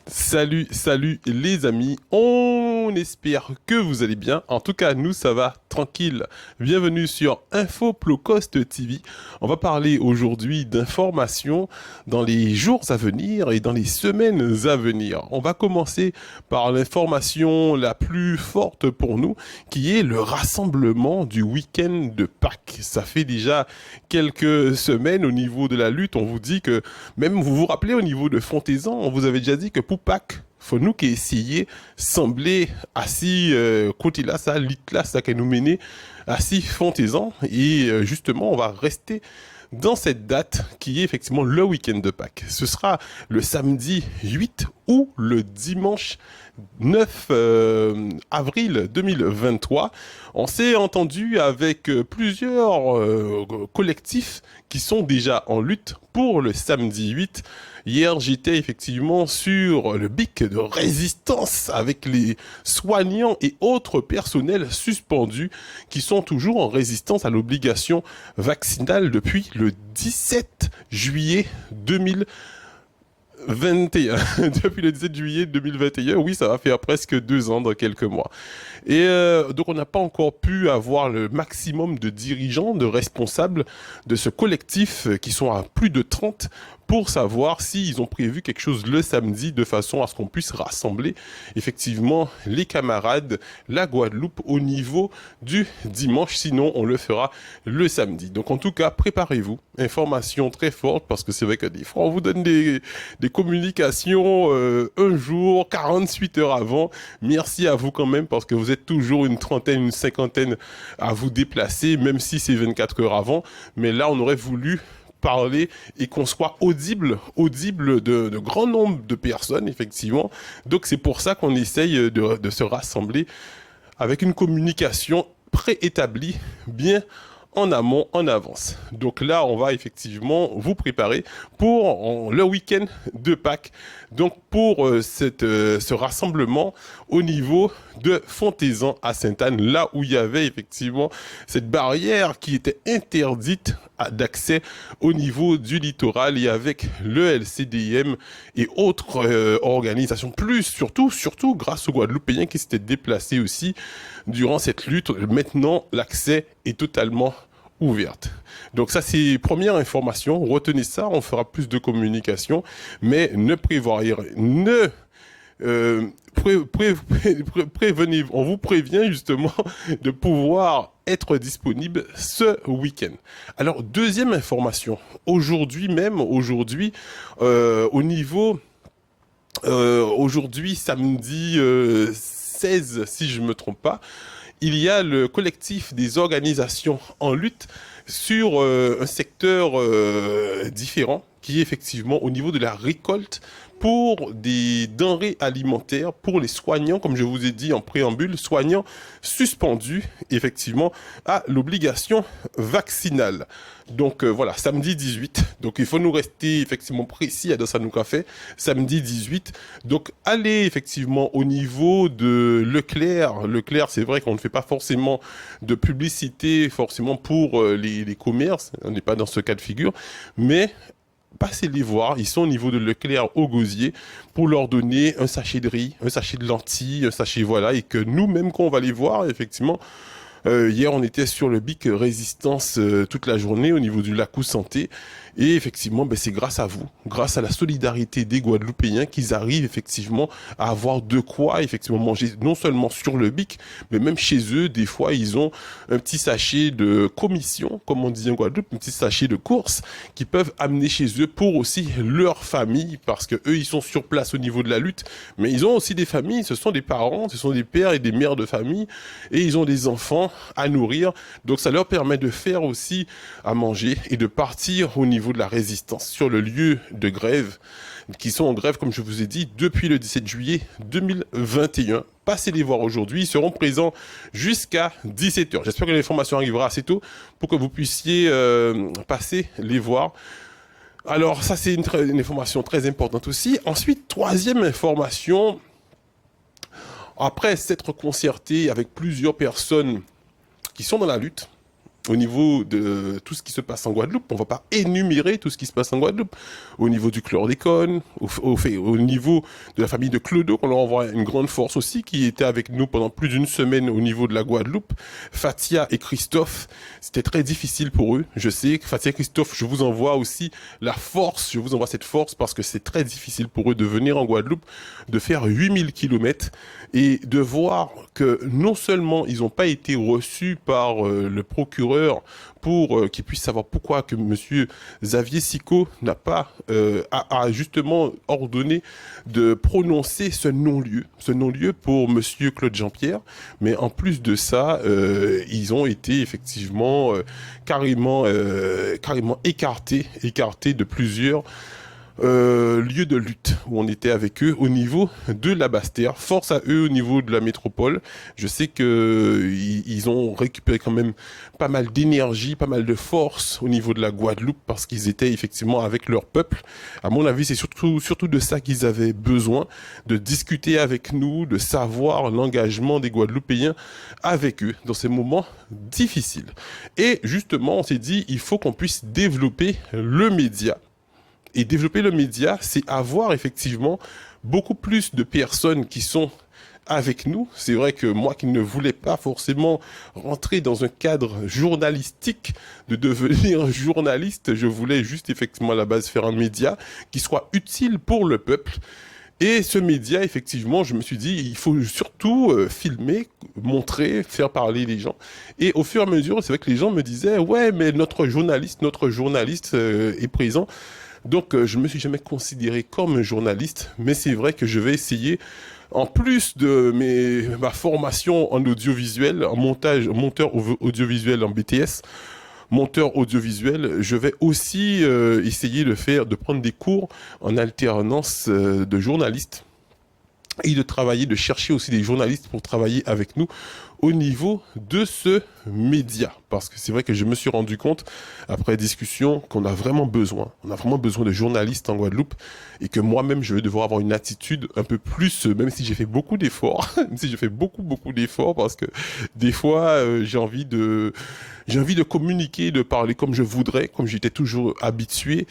Salut les amis, on espère que vous allez bien. En tout cas, nous ça va tranquille. Bienvenue sur Infoplocost TV. On va parler aujourd'hui d'informations dans les jours à venir et dans les semaines à venir. On va commencer par l'information la plus forte pour nous, qui est le rassemblement du week-end de Pâques. Ça fait déjà quelques semaines au niveau de la lutte, on vous dit que, même vous vous rappelez au niveau de Fontaisan, on vous avait déjà dit que pour Pâques, faut nous qui essayer sembler assis côté là ça lit là ça qui nous mener assis Fontaisan et justement on va rester dans cette date qui est effectivement le week-end de Pâques. Ce sera le samedi 8 ou le dimanche 9 avril 2023. On s'est entendu avec plusieurs collectifs qui sont déjà en lutte pour le samedi 8. Hier, j'étais effectivement sur le BIC de résistance avec les soignants et autres personnels suspendus qui sont toujours en résistance à l'obligation vaccinale depuis le 17 juillet 2021. Depuis le 17 juillet 2021, oui, ça va faire presque 2 ans dans quelques mois. Et donc, on n'a pas encore pu avoir le maximum de dirigeants, de responsables de ce collectif qui sont à plus de 30 pour savoir s'ils ont prévu quelque chose le samedi de façon à ce qu'on puisse rassembler effectivement les camarades, la Guadeloupe au niveau du dimanche. Sinon, on le fera le samedi. Donc, en tout cas, préparez-vous. Information très forte parce que c'est vrai que des fois, on vous donne des communications un jour, 48 heures avant. Merci à vous quand même parce que vous êtes toujours une trentaine, une cinquantaine à vous déplacer, même si c'est 24 heures avant. Mais là, on aurait voulu parler et qu'on soit audible de grand nombre de personnes, effectivement. Donc, c'est pour ça qu'on essaye de se rassembler avec une communication préétablie, bien en amont, en avance. Donc là, on va effectivement vous préparer pour le week-end de Pâques. Donc pour ce rassemblement au niveau de Fontaisan à Sainte-Anne, là où il y avait effectivement cette barrière qui était interdite d'accès au niveau du littoral et avec le LCDM et autres organisations, plus surtout grâce aux Guadeloupéens qui s'étaient déplacés aussi durant cette lutte. Maintenant, l'accès est totalement ouverte. Donc ça, c'est première information. Retenez ça, on fera plus de communication, mais ne prévoyez, prévenez, on vous prévient justement de pouvoir être disponible ce week-end. Alors, deuxième information. Aujourd'hui, au niveau, aujourd'hui, samedi 16, si je me trompe pas, il y a le collectif des organisations en lutte sur un secteur différent, qui est effectivement au niveau de la récolte pour des denrées alimentaires pour les soignants, comme je vous ai dit en préambule, soignants suspendus effectivement à l'obligation vaccinale. Donc voilà, samedi 18. Donc il faut nous rester effectivement précis à Dosanou Café, samedi 18. Donc allez effectivement au niveau de Leclerc. Leclerc, c'est vrai qu'on ne fait pas forcément de publicité forcément pour les commerces, on n'est pas dans ce cas de figure, mais passez les voir, ils sont au niveau de Leclerc au Gosier pour leur donner un sachet de riz, un sachet de lentilles, un sachet voilà, et que nous-mêmes quand on va les voir, effectivement, hier on était sur le BIC Résistance toute la journée au niveau du Lacou Santé et effectivement c'est grâce à vous, grâce à la solidarité des Guadeloupéens qu'ils arrivent effectivement à avoir de quoi effectivement manger non seulement sur le BIC mais même chez eux. Des fois ils ont un petit sachet de commission comme on dit en Guadeloupe, un petit sachet de course qu'ils peuvent amener chez eux pour aussi leur famille parce que eux ils sont sur place au niveau de la lutte mais ils ont aussi des familles, ce sont des parents, ce sont des pères et des mères de famille et ils ont des enfants à nourrir, donc ça leur permet de faire aussi à manger et de partir au niveau de la résistance sur le lieu de grève, qui sont en grève comme je vous ai dit depuis le 17 juillet 2021. Passez les voir aujourd'hui, ils seront présents jusqu'à 17h. J'espère que l'information arrivera assez tôt pour que vous puissiez passer les voir. Alors ça c'est une information très importante aussi. Ensuite, troisième information, après s'être concerté avec plusieurs personnes qui sont dans la lutte, au niveau de tout ce qui se passe en Guadeloupe. On ne va pas énumérer tout ce qui se passe en Guadeloupe. Au niveau du chlordécone, au niveau de la famille de Clodo, qu'on leur envoie une grande force aussi, qui était avec nous pendant plus d'une semaine au niveau de la Guadeloupe. Fatia et Christophe, c'était très difficile pour eux. Je sais que Fatia et Christophe, je vous envoie aussi la force, je vous envoie cette force parce que c'est très difficile pour eux de venir en Guadeloupe, de faire 8000 kilomètres et de voir que non seulement ils n'ont pas été reçus par le procureur pour qu'il puisse savoir pourquoi que monsieur Xavier Sicot n'a pas a justement ordonné de prononcer ce non-lieu pour monsieur Claude Jean-Pierre, mais en plus de ça, ils ont été effectivement carrément écartés de plusieurs lieu de lutte où on était avec eux au niveau de la Basse-Terre. Force à eux au niveau de la métropole. Je sais que ils ont récupéré quand même pas mal d'énergie, pas mal de force au niveau de la Guadeloupe parce qu'ils étaient effectivement avec leur peuple. À mon avis, c'est surtout de ça qu'ils avaient besoin, de discuter avec nous, de savoir l'engagement des Guadeloupéens avec eux dans ces moments difficiles. Et justement, on s'est dit, il faut qu'on puisse développer le média. Et développer le média, c'est avoir effectivement beaucoup plus de personnes qui sont avec nous. C'est vrai que moi qui ne voulais pas forcément rentrer dans un cadre journalistique, de devenir journaliste, je voulais juste effectivement à la base faire un média qui soit utile pour le peuple. Et ce média, effectivement, je me suis dit, il faut surtout filmer, montrer, faire parler les gens. Et au fur et à mesure, c'est vrai que les gens me disaient, ouais, mais notre journaliste est présent. Donc, je me suis jamais considéré comme un journaliste, mais c'est vrai que je vais essayer, en plus de ma formation en audiovisuel, en monteur audiovisuel en BTS, monteur audiovisuel, je vais aussi essayer de prendre des cours en alternance de journaliste et de chercher aussi des journalistes pour travailler avec nous au niveau de ce média. Parce que c'est vrai que je me suis rendu compte, après discussion, qu'on a vraiment besoin. On a vraiment besoin de journalistes en Guadeloupe et que moi-même, je vais devoir avoir une attitude un peu plus, même si j'ai fait beaucoup d'efforts, même si j'ai fait beaucoup d'efforts parce que des fois, j'ai envie de communiquer, de parler comme je voudrais, comme j'étais toujours habitué.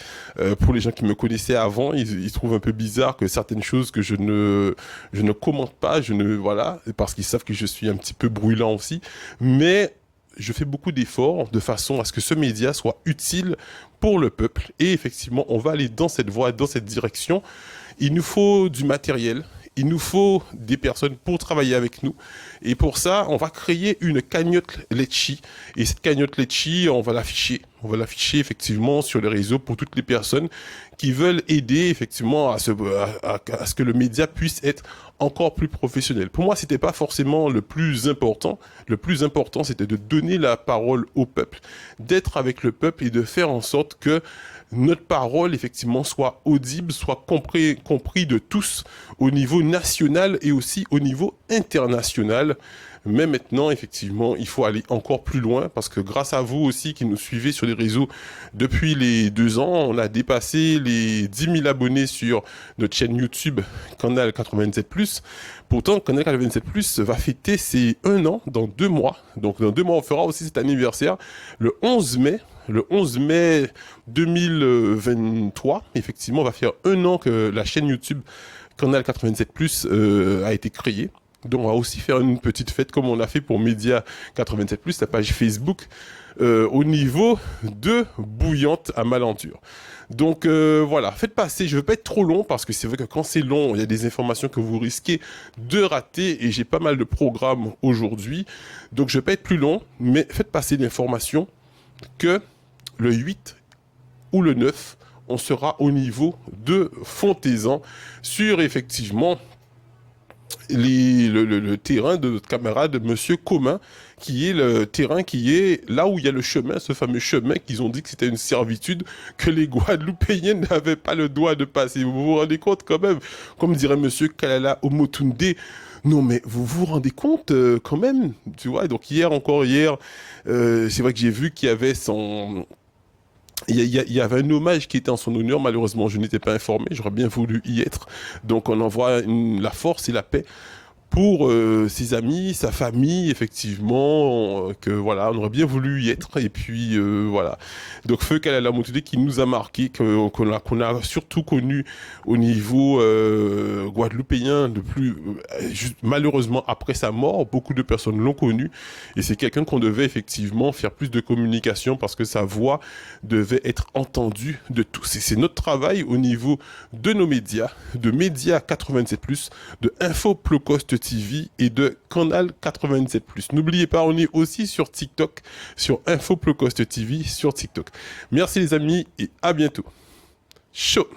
Pour les gens qui me connaissaient avant, ils trouvent un peu bizarre que certaines choses que je ne commente pas, voilà, parce qu'ils savent que je suis un petit peu brûlant aussi. Mais je fais beaucoup d'efforts de façon à ce que ce média soit utile pour le peuple. Et effectivement, on va aller dans cette voie, dans cette direction. Il nous faut du matériel. Il nous faut des personnes pour travailler avec nous. Et pour ça, on va créer une cagnotte Litchi. Et cette cagnotte Litchi, on va l'afficher. On va l'afficher effectivement sur les réseaux pour toutes les personnes qui veulent aider effectivement à ce que le média puisse être encore plus professionnel. Pour moi, c'était pas forcément le plus important. Le plus important, c'était de donner la parole au peuple, d'être avec le peuple et de faire en sorte que notre parole, effectivement, soit audible, soit compris de tous au niveau national et aussi au niveau international. Mais maintenant, effectivement, il faut aller encore plus loin parce que grâce à vous aussi qui nous suivez sur les réseaux depuis les 2 ans, on a dépassé les 10 000 abonnés sur notre chaîne YouTube Canal 87+. Pourtant, Canal 87+, va fêter ses 1 an dans 2 mois. Donc, dans 2 mois, on fera aussi cet anniversaire le 11 mai. Le 11 mai 2023, effectivement, on va faire 1 an que la chaîne YouTube Canal 87+, a été créée. Donc, on va aussi faire une petite fête comme on a fait pour Média 87+, la page Facebook, au niveau de Bouillante à Malenture. Donc, voilà, faites passer, je ne veux pas être trop long parce que c'est vrai que quand c'est long, il y a des informations que vous risquez de rater et j'ai pas mal de programmes aujourd'hui. Donc, je ne vais pas être plus long, mais faites passer l'information que le 8 ou le 9, on sera au niveau de Fontaisan sur effectivement le terrain de notre camarade Monsieur Commun, qui est le terrain qui est là où il y a le chemin, ce fameux chemin qu'ils ont dit que c'était une servitude, que les Guadeloupéens n'avaient pas le droit de passer. Vous vous rendez compte quand même, comme dirait Monsieur Kalala Omotunde, non mais vous vous rendez compte quand même, tu vois. Donc hier, c'est vrai que j'ai vu qu'il y avait il y avait un hommage qui était en son honneur. Malheureusement, je n'étais pas informé. J'aurais bien voulu y être. Donc, on envoie la force et la paix pour ses amis, sa famille, effectivement, que voilà, on aurait bien voulu y être. Et puis voilà. Donc Feu Kalala Motudé qui nous a marqué, qu'on a surtout connu au niveau guadeloupéen, malheureusement après sa mort, beaucoup de personnes l'ont connu. Et c'est quelqu'un qu'on devait effectivement faire plus de communication parce que sa voix devait être entendue de tous. Et c'est notre travail au niveau de nos médias, de Média 87+, de Info Plocost TV et de Canal 87+. N'oubliez pas, on est aussi sur TikTok, sur Info Plocost TV sur TikTok. Merci les amis et à bientôt. Chaud.